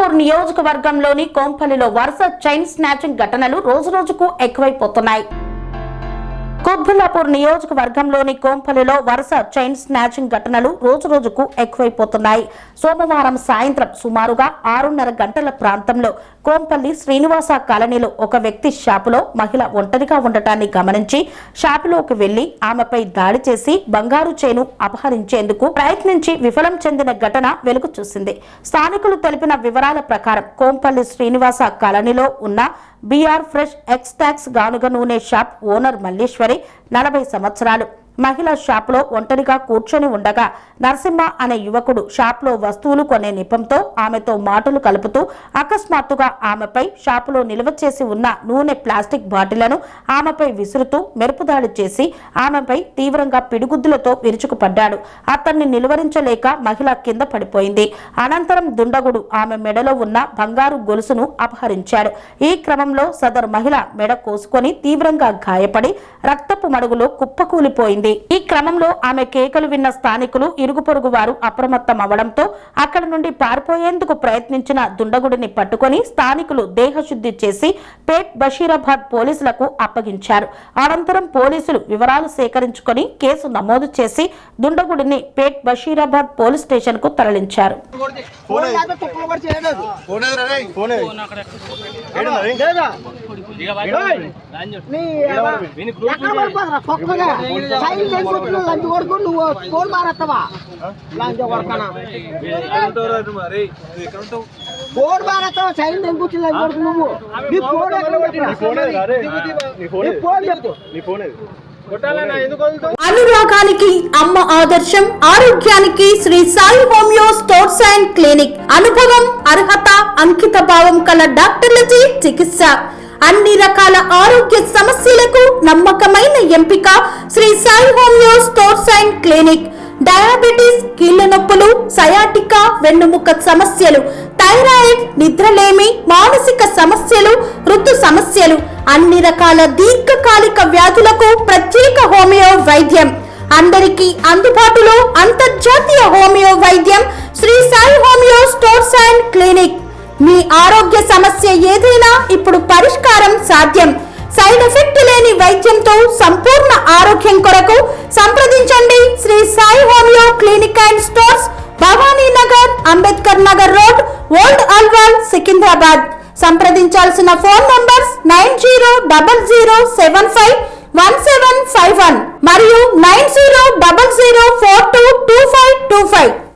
కుత్బుల్లాపూర్ నియోజకవర్గంలోని కోంపల్లిలో వరుస chain snatching ఘటనలు రోజురోజుకు ఎక్కువైపోతున్నాయి. కుత్బుల్లాపూర్ నియోజకవర్గంలోని కోంపల్లిలో వరుస చైన్ స్నాచింగ్ ఘటనలు రోజురోజుకు ఎక్కువైపోతున్నాయి. సోమవారం సాయంత్రం సుమారుగా 6:30 గంటల ప్రాంతంలో కోంపల్లి శ్రీనివాస కాలనీలో ఒక వ్యక్తి షాపులో మహిళ ఒంటరిగా ఉండటాన్ని గమనించి షాపులోకి వెళ్లి ఆమెపై దాడి చేసి బంగారు చైను అపహరించేందుకు ప్రయత్నించి విఫలం చెందిన ఘటన వెలుగు చూసింది. స్థానికులు తెలిపిన వివరాల ప్రకారం కోంపల్లి శ్రీనివాస కాలనీలో ఉన్న బిఆర్ ఫ్రెష్ ఎక్స్టాక్స్ గానుగ నూనె షాప్ ఓనర్ మల్లేశ్వరి 40 సంవత్సరాలు మహిళ షాపులో ఒంటరిగా కూర్చొని ఉండగా నరసింహ అనే యువకుడు షాపులో వస్తువులు కొనే నెపంతో ఆమెతో మాటలు కలుపుతూ అకస్మాత్తుగా ఆమెపై షాపులో నిల్వ చేసి ఉన్న నూనె ప్లాస్టిక్ బాటిళ్లను ఆమెపై విసురుతూ మెరుపుదాడి చేసి ఆమెపై తీవ్రంగా పిడిగుద్దులతో విరుచుకుపడ్డాడు. అతన్ని నిలువరించలేక మహిళ కింద పడిపోయింది. అనంతరం దుండగుడు ఆమె మెడలో ఉన్న బంగారు గొలుసును అపహరించాడు. ఈ క్రమంలో సదరు మహిళ మెడ కోసుకొని తీవ్రంగా గాయపడి రక్తపు మడుగులో కుప్పకూలిపోయింది. ఈ క్రమంలో ఆమె కేకలు విన్న స్థానికులు ఇరుగు పొరుగు వారు అప్రమత్తం అవడంతో అక్కడి నుండి పారిపోయేందుకు ప్రయత్నించిన దుండగుడిని పట్టుకొని స్థానికులు దేహశుద్ధి చేసి పేట్ బషీరాబాద్ పోలీసులకు అప్పగించారు. అనంతరం పోలీసులు వివరాలు సేకరించుకొని కేసు నమోదు చేసి దుండగుడిని పేట్ బషీరాబాద్ పోలీస్ స్టేషన్ కు తరలించారు. అనురాగానికి అమ్మ ఆదర్శం, ఆరోగ్యానికి Shri Sai homeo stores and clinic. అనుభవం, అర్హత, అంకిత భావం కల డాక్టర్లచే చికిత్స. అన్ని రకాల ఆరోగ్య సమస్యలకు నమ్మకమైన ఎంపిక Shri Sai homeo stores and clinic. Diabetes, కీళ్ల నొప్పులు, సయాటికా, వెన్నుముక సమస్యలు, థైరాయిడ్, నిద్రలేమి, మానసిక సమస్యలు, ఋతు సమస్యలు, అన్ని రకాల దీర్ఘకాలిక వ్యాధులకు ప్రత్యేక హోమియో వైద్యం. అందరికీ అందుబాటులో అంతర్జాతీయ హోమియో వైద్యం Shri Sai homeo stores and clinic. మీ ఆరోగ్య సమస్య ఏదైనా ఇప్పుడు పరిష్కారం సాధ్యం. సైడ్ ఎఫెక్ట్ లేని వైద్యంతో సంపూర్ణ ఆరోగ్యం కొరకు సంప్రదించండి Shri Sai homeo clinic and stores, Bhavani Nagar, Ambedkar Nagar road, old Alwal, Secunderabad. సంప్రదించాల్సిన ఫోన్ నంబర్స్ 9000751751 మరియు 9000422525.